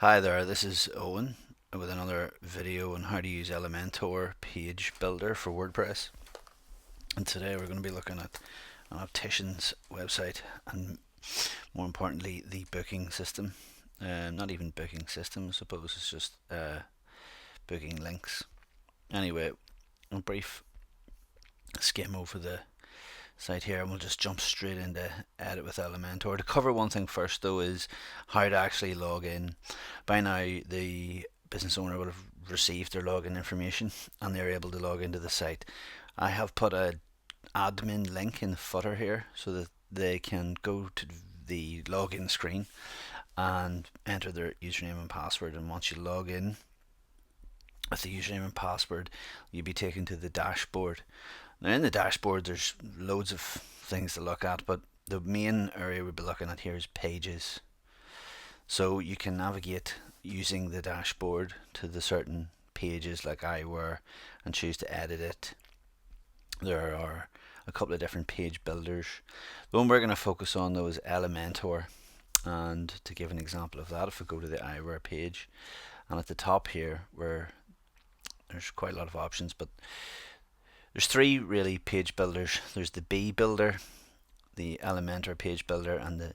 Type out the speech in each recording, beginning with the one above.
Hi there, this is Owen with another video on how to use Elementor Page Builder for WordPress. And today we're going to be looking at an optician's website and more importantly the booking system. Not even booking system, I suppose it's just booking links. Anyway, a brief skim over the site here and we'll just jump straight into edit with Elementor. To cover one thing first though is how to actually log in. By now the business owner will have received their login information and they're able to log into the site. I have put a admin link in the footer here so that they can go to the login screen and enter their username and password, and once you log in with the username and password you'll be taken to the dashboard. Now in the dashboard there's loads of things to look at, but the main area we'll be looking at here is pages. So you can navigate using the dashboard to the certain pages like I were and choose to edit it. There are a couple of different page builders. The one we're going to focus on though is Elementor, and to give an example of that, if we go to the eyewear page, and at the top here where there's quite a lot of options, but there's three really page builders. There's the B builder, the Elementor page builder, and the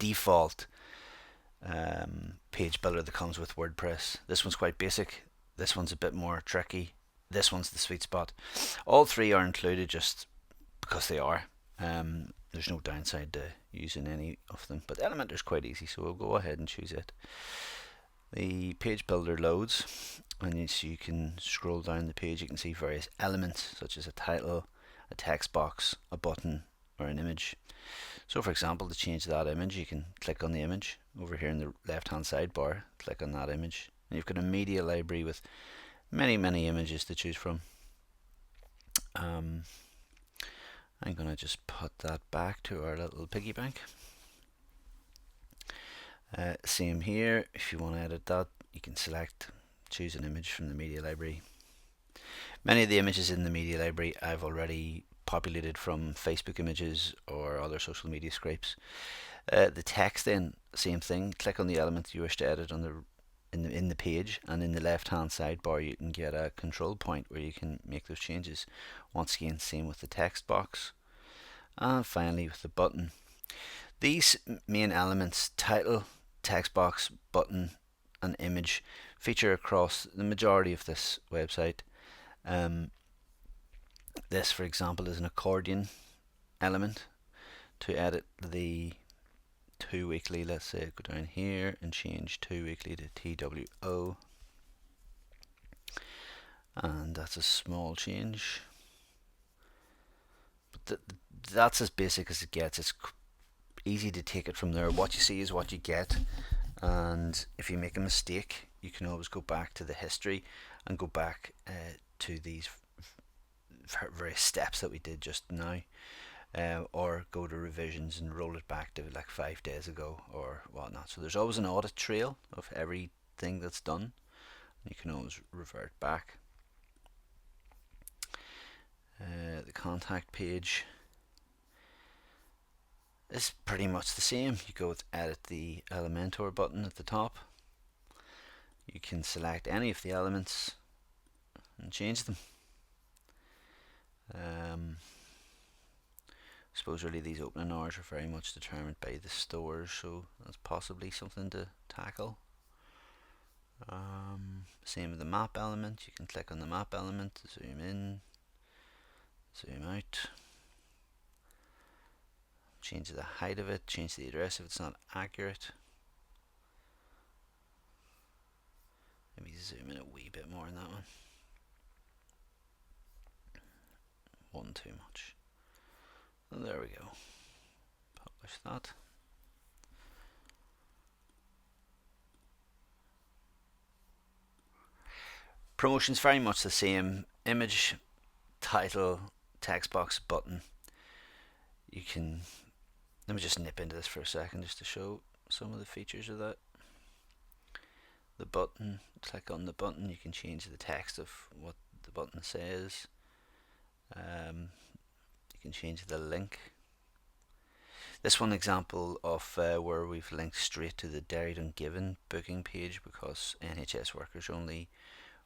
default page builder that comes with WordPress. This one's quite basic. This one's a bit more tricky. This one's the sweet spot. All three are included just because they are. There's no downside to using any of them, but Elementor's quite easy, so we'll go ahead and choose it. The page builder loads, and so you can scroll down the page. You can see various elements such as a title, a text box, a button, or an image. So for example, to change that image you can click on the image over here in the left hand sidebar, click on that image, and you've got a media library with many images to choose from. I'm going to just put that back to our little piggy bank. Same here, if you want to edit that you can choose an image from the media library. Many of the images in the media library I've already populated from Facebook images or other social media scrapes. The text then, same thing, click on the element you wish to edit on in the page, and in the left hand sidebar you can get a control point where you can make those changes. Once again, same with the text box, and finally with the button. These main elements, title, text box, button and image, feature across the majority of this website. This for example is an accordion element. To edit the to weekly, let's say go down here and change to weekly to TWO, and that's a small change, but that's as basic as it gets. It's easy to take it from there. What you see is what you get, and if you make a mistake you can always go back to the history and go back to these various steps that we did just now, or go to revisions and roll it back to like 5 days ago or whatnot. So there's always an audit trail of everything that's done. You can always revert back. The contact page is pretty much the same. You go with edit the Elementor button at the top. You can select any of the elements and change them. I suppose really these opening hours are very much determined by the stores, so that's possibly something to tackle. Same with the map element. You can click on the map element to zoom in, zoom out, change the height of it, change the address if it's not accurate. Maybe zoom in a wee bit more on that one. One too much. And there we go. Publish that. Promotion's very much the same. Image, title, text box, button. You can, let me just nip into this for a second just to show some of the features of that. The button, click on the button, you can change the text of what the button says. You can change the link. This one example of where we've linked straight to the Derry Dungiven booking page, because NHS workers only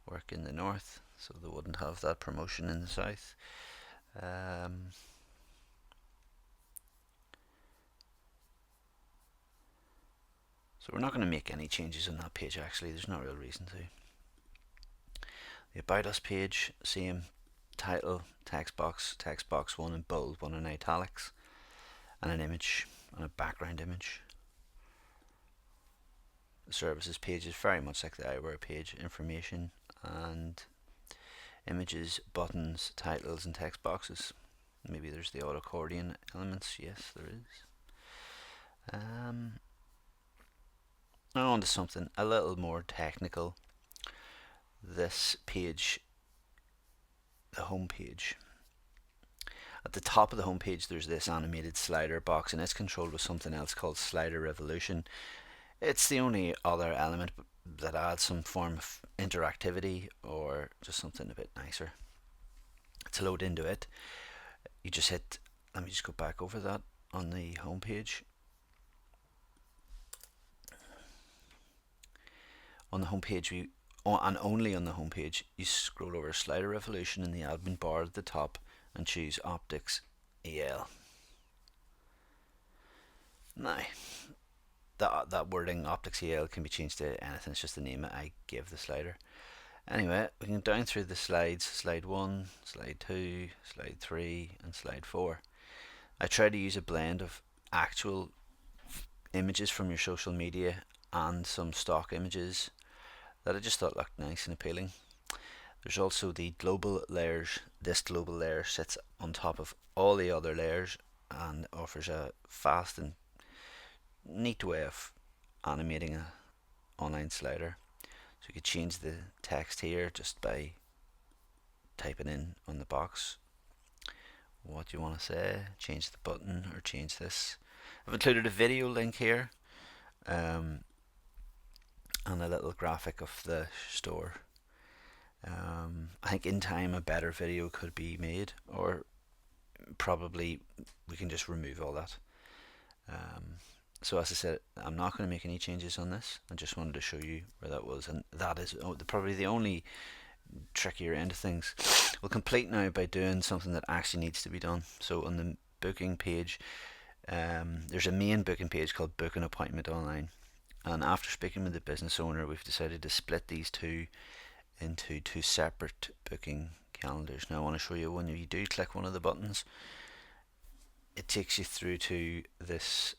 work in the north, so they wouldn't have that promotion in the south. So we're not going to make any changes on that page actually, there's no real reason to. The About Us page, same title, text box 1 in bold, 1 in italics, and an image, and a background image. The services page is very much like the eyewear page, information and images, buttons, titles and text boxes. Maybe there's the auto accordion elements, yes there is. Now on to something a little more technical. This page, the home page. At the top of the home page there's this animated slider box, and it's controlled with something else called Slider Revolution. It's the only other element that adds some form of interactivity or just something a bit nicer. To load into it, you just hit, let me just go back over that on the home page. On the home page, and only on the home page, you scroll over Slider Revolution in the admin bar at the top and choose Optics EL. Now, that wording Optics EL can be changed to anything, it's just the name I give the slider. Anyway, we can down through the slides, slide 1, slide 2, slide 3 and slide 4. I try to use a blend of actual images from your social media and some stock images that I just thought looked nice and appealing. There's also the global layers. This global layer sits on top of all the other layers and offers a fast and neat way of animating an online slider. So you could change the text here just by typing in on the box what you want to say, change the button or change this. I've included a video link here and a little graphic of the store. I think in time a better video could be made, or probably we can just remove all that. So as I said, I'm not going to make any changes on this. I just wanted to show you where that was, and that is probably the only trickier end of things. We'll complete now by doing something that actually needs to be done. So on the booking page, there's a main booking page called Book an Appointment Online, and after speaking with the business owner, we've decided to split these two into two separate booking calendars. Now I want to show you, when you do click one of the buttons, it takes you through to this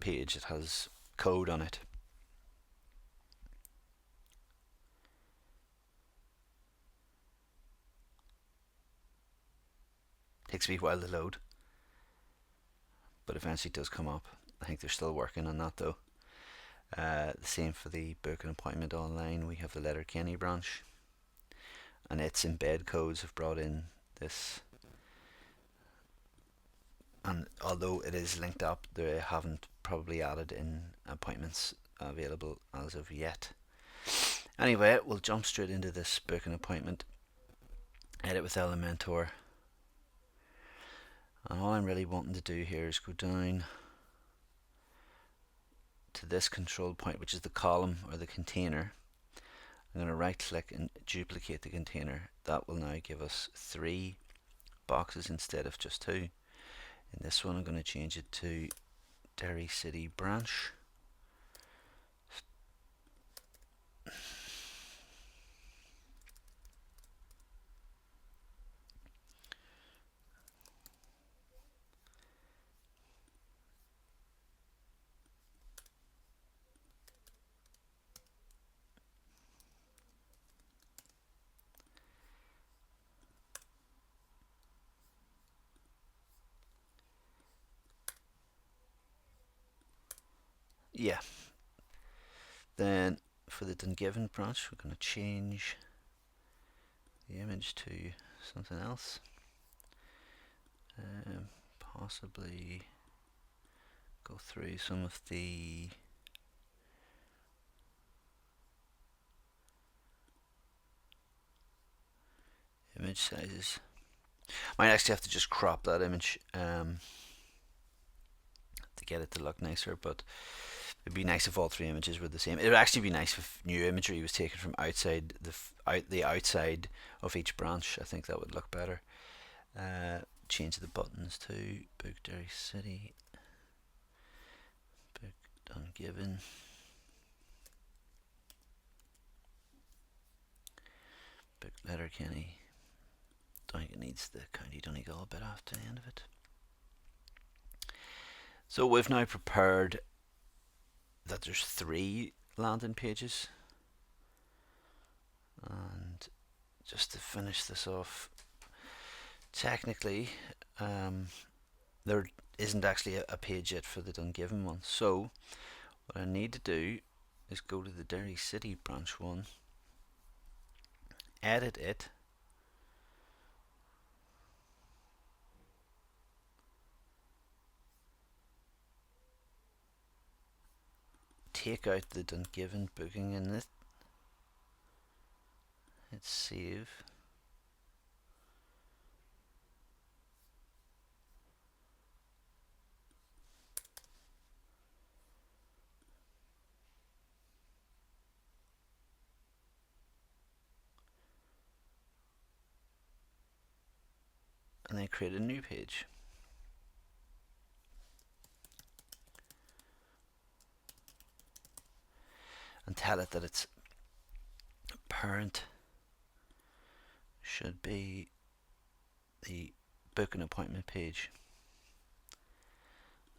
page that has code on it. Takes me a while to load, but eventually it does come up. I think they're still working on that though. The same for the Book an Appointment Online. We have the Letterkenny branch, and its embed codes have brought in this, and although it is linked up, they haven't probably added in appointments available as of yet. Anyway, we'll jump straight into this Book an Appointment, edit with Elementor, and all I'm really wanting to do here is go down to this control point, which is the column or the container. I'm going to right click and duplicate the container. That will now give us 3 boxes instead of just 2. In this one I'm going to change it to Derry City branch. Yeah. Then for the Dungiven branch, we're going to change the image to something else. Possibly go through some of the image sizes. Might actually have to just crop that image. get it to look nicer, but it'd be nice if all three images were the same. It would actually be nice if new imagery was taken from outside the outside of each branch. I think that would look better. Change the buttons to Book Derry City, Book Dungiven, Book Letterkenny. Don't think it needs the County Donegal bit after the end of it. So we've now prepared that there's 3 landing pages, and just to finish this off, technically there isn't actually a page yet for the Dungiven one. So what I need to do is go to the Derry City branch one, edit it, take out the Dungiven booking in it, hit save, and then create a new page. And tell it that its parent should be the book an appointment page,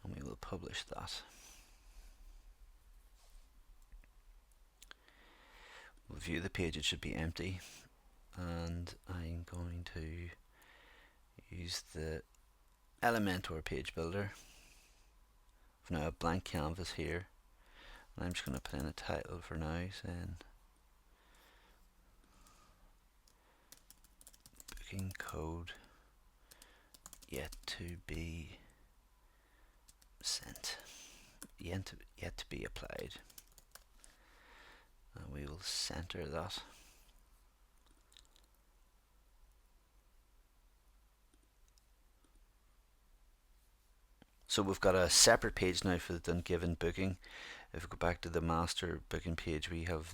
and we will publish that. We'll view the page, it should be empty, and I'm going to use the Elementor Page Builder. I've now a blank canvas here, and I'm just going to put in a title for now saying booking code yet to be sent, yet to be applied, and we will center that. So we've got a separate page now for the Dungiven booking. If we go back to the master booking page, we have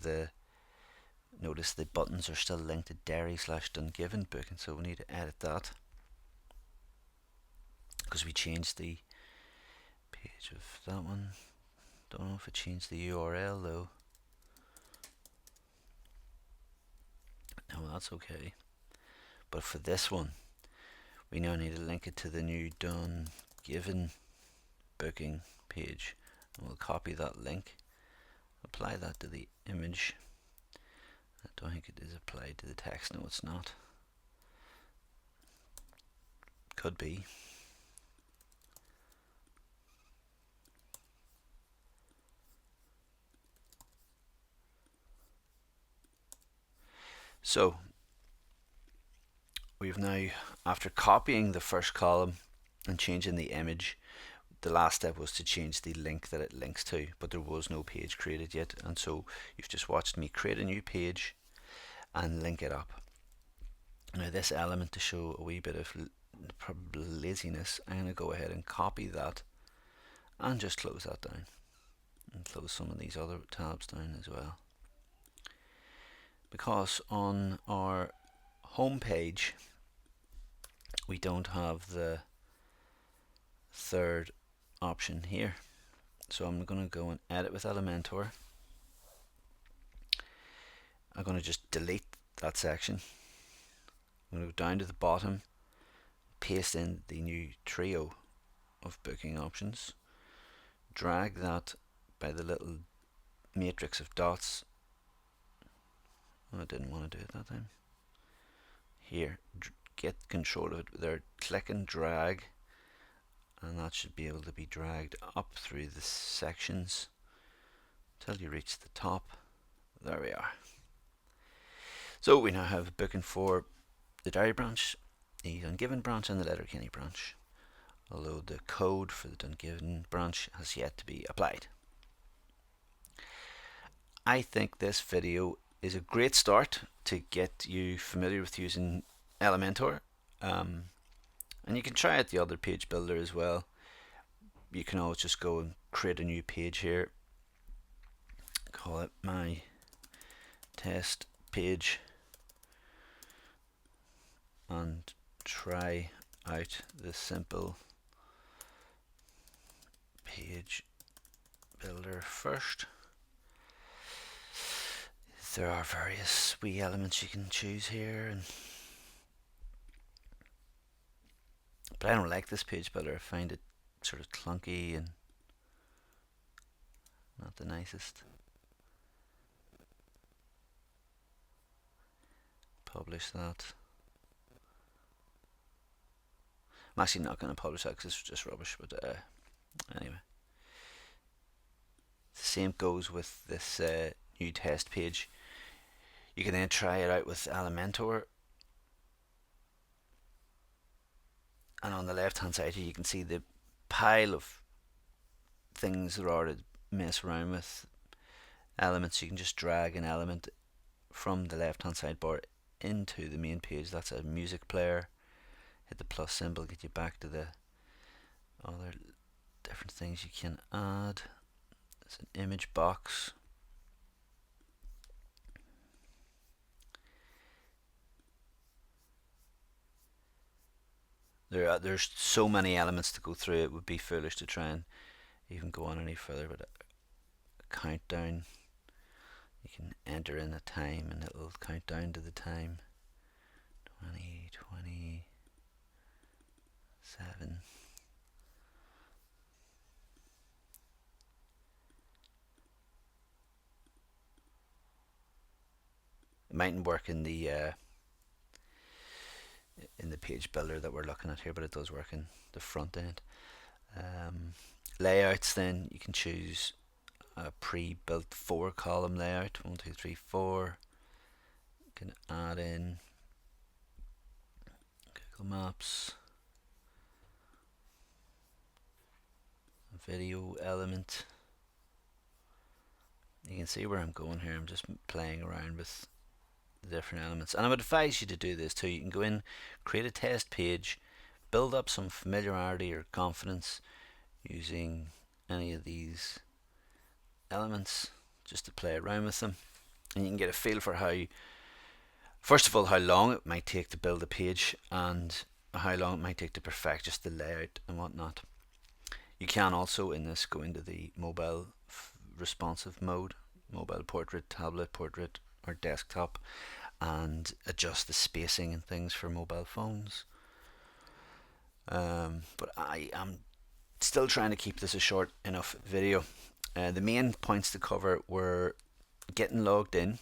notice the buttons are still linked to Derry/Dungiven booking, so we need to edit that because we changed the page of that one. Don't know if it changed the URL though. No, that's okay. But for this one, we now need to link it to the new Dungiven booking page, and we'll copy that link, apply that to the image. I don't think it is applied to the text. No, it's not. Could be. So we've now, after copying the first column and changing the image, the last step was to change the link that it links to, but there was no page created yet, and so you've just watched me create a new page and link it up. Now this element, to show a wee bit of probably laziness, I'm going to go ahead and copy that and just close that down, and close some of these other tabs down as well, because on our home page we don't have the third option here. So I'm going to go and edit with Elementor. I'm going to just delete that section. I'm going to go down to the bottom, paste in the new trio of booking options, drag that by the little matrix of dots. Oh, I didn't want to do it that time. Here, get control of it there, click and drag, and that should be able to be dragged up through the sections till you reach the top. There we are. So we now have a booking for the Derry branch, the Dungiven branch, and the Letterkenny branch, although the code for the Dungiven branch has yet to be applied. I think this video is a great start to get you familiar with using Elementor. And you can try out the other page builder as well. you can always just go and create a new page here, call it my test page, and try out the simple page builder first. There are various wee elements you can choose here, but I don't like this page builder. I find it sort of clunky and not the nicest. Publish that. I'm actually not going to publish that because it's just rubbish, but anyway. The same goes with this new test page. You can then try it out with Elementor, and on the left hand side here you can see the pile of things there are to mess around with. Elements, you can just drag an element from the left hand sidebar into the main page. That's a music player. Hit the plus symbol, get you back to the other different things you can add. There's an image box. There's so many elements to go through, it would be foolish to try and even go on any further, but a countdown. You can enter in a time and it'll count down to the time. 20, 20, 7. It mightn't work in the page builder that we're looking at here, but it does work in the front end. Layouts, then you can choose a pre-built 4-column layout. 1, 2, 3, 4. You can add in Google Maps, a video element. You can see where I'm going here. I'm just playing around with the different elements, and I would advise you to do this too. You can go in, create a test page, build up some familiarity or confidence using any of these elements, just to play around with them, and you can get a feel for how, first of all, how long it might take to build a page and how long it might take to perfect just the layout and whatnot. You can also in this go into the mobile responsive mode, mobile portrait, tablet portrait, or desktop, and adjust the spacing and things for mobile phones. But I am still trying to keep this a short enough video. The main points to cover were getting logged in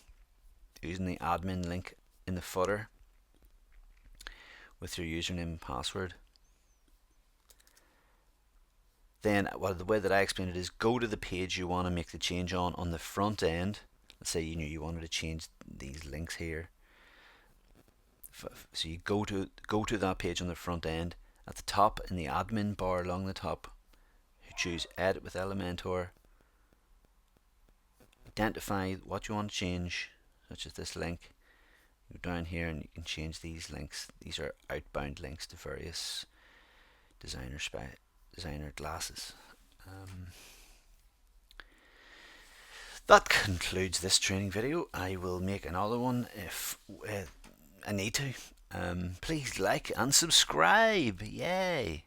using the admin link in the footer with your username and password. Then the way that I explain it is, go to the page you want to make the change on the front end. Let's say you knew you wanted to change these links here. So you go to that page on the front end. At the top, in the admin bar along the top, you choose Edit with Elementor. Identify what you want to change, such as this link. Go down here and you can change these links. These are outbound links to various designer glasses. That concludes this training video. I will make another one if I need to. Please like and subscribe. Yay!